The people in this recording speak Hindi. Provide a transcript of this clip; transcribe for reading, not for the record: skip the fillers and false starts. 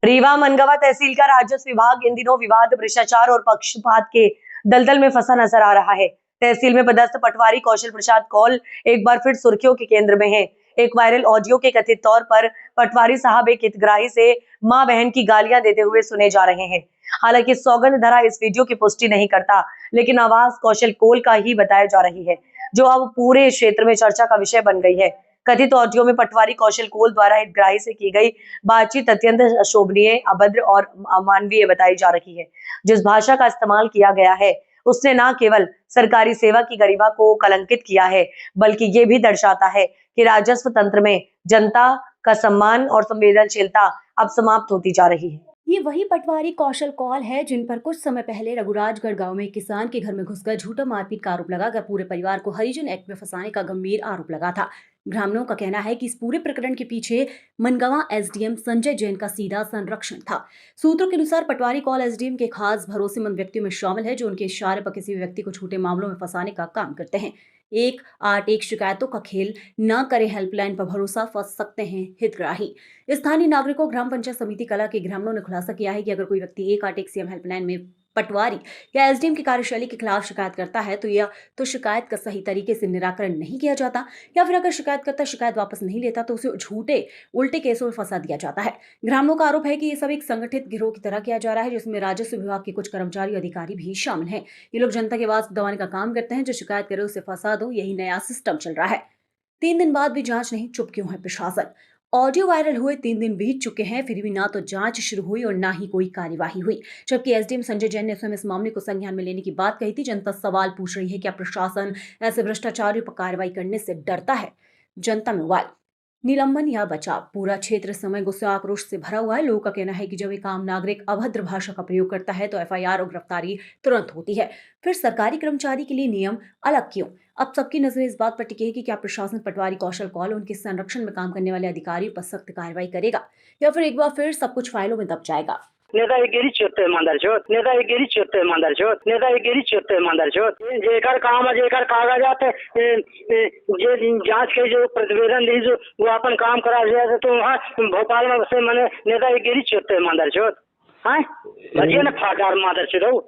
रीवा मनगवा तहसील का राजस्व विभाग इन दिनों विवाद, भ्रष्टाचार और पक्षपात के दलदल में फंसा नजर आ रहा है। तहसील में पदस्थ पटवारी कौशल प्रसाद कौल एक बार फिर सुर्खियों के केंद्र में है। एक वायरल ऑडियो के कथित तौर पर पटवारी साहब एक हितग्राही से मां बहन की गालियां देते हुए सुने जा रहे हैं। हालांकि सौगंध धरा इस वीडियो की पुष्टि नहीं करता, लेकिन आवाज कौशल कौल का ही बताया जा रही है, जो अब पूरे क्षेत्र में चर्चा का विषय बन गई है। कथित ऑडियो में पटवारी कौशल कौल द्वारा हितग्राही से की गई बातचीत अत्यंत अशोभनीय, अभद्र और अमानवीय बताई जा रही है। जिस भाषा का इस्तेमाल किया गया है, उसने न केवल सरकारी सेवा की गरिमा को कलंकित किया है, बल्कि ये भी दर्शाता है कि राजस्व तंत्र में जनता का सम्मान और संवेदनशीलता अब समाप्त होती जा रही है। ये वही पटवारी कौशल कौल है जिन पर कुछ समय पहले रघुराजगढ़ गांव में किसान के घर में घुसकर झूठा मारपीट का आरोप लगाकर पूरे परिवार को हरिजन एक्ट में फंसाने का गंभीर आरोप लगा था। ग्रामीणों का कहना है कि इस पूरे प्रकरण के पीछे मनगवा एसडीएम संजय जैन का सीधा संरक्षण था। सूत्रों के अनुसार पटवारी कौल एसडीएम के खास भरोसेमंद व्यक्तियों में शामिल है, जो उनके इशारे पर किसी भी व्यक्ति को झूठे मामलों में फंसाने का काम करते हैं। 181 शिकायतों का खेल न करें, हेल्पलाइन पर भरोसा, फंस सकते हैं हितग्राही। स्थानीय नागरिकों, ग्राम पंचायत समिति कला के ग्रामीणों ने खुलासा किया है कि अगर कोई व्यक्ति 181 सीएम हेल्पलाइन में पटवारी या एसडीएम की कार्यशैली के खिलाफ शिकायत करता है तो शिकायत का सही तरीके से निराकरण नहीं किया जाता, या फिर अगर शिकायतकर्ता शिकायत वापस नहीं लेता तो उसे झूठे उल्टे केसों में फंसा दिया जाता है। ग्रामीणों का आरोप है कि ये सब एक संगठित गिरोह की तरह किया जा रहा है, जिसमें राजस्व विभाग के कुछ कर्मचारी अधिकारी भी शामिल हैं। ये लोग जनता की आवाज दबाने का काम करते हैं, जो शिकायत करे उसे फंसा दो, यही नया सिस्टम चल रहा है। 3 दिन बाद भी जांच नहीं, चुप क्यों है प्रशासन? ऑडियो वायरल हुए 3 दिन बीत चुके हैं, फिर भी ना तो जांच शुरू हुई और ना ही कोई कार्यवाही हुई। जबकि एसडीएम संजय जैन ने स्वयं इस मामले को संज्ञान में लेने की बात कही थी। जनता सवाल पूछ रही है, क्या प्रशासन ऐसे भ्रष्टाचारियों पर कार्रवाई करने से डरता है? जनता में उबाल, निलंबन या बचाव, पूरा क्षेत्र समय गुस्से आक्रोश से भरा हुआ है। लोगों का कहना है कि जब एक आम नागरिक अभद्र भाषा का प्रयोग करता है तो एफआईआर और गिरफ्तारी तुरंत होती है, फिर सरकारी कर्मचारी के लिए नियम अलग क्यों? अब सबकी नजरें इस बात पर टिकी है कि क्या प्रशासन पटवारी कौशल कौल और उनके संरक्षण में काम करने वाले अधिकारियों पर सख्त कार्रवाई करेगा, या फिर एक बार फिर सब कुछ फाइलों में दब जाएगा। नेतागिरी चोते मंदरचोत, नेतागिरी चोते मंदरचोत, नेतागिरी चोते मंदरचोत। जेकर काम है, जेकर कागजात जे जांच के जो प्रतिवेदन दी जो वो अपन काम करा जाए तो वहाँ भोपाल में से मैंने नेतागिरी चोते मंदरचोत। हाँ, बजिए ना फाटार मंदरचोत।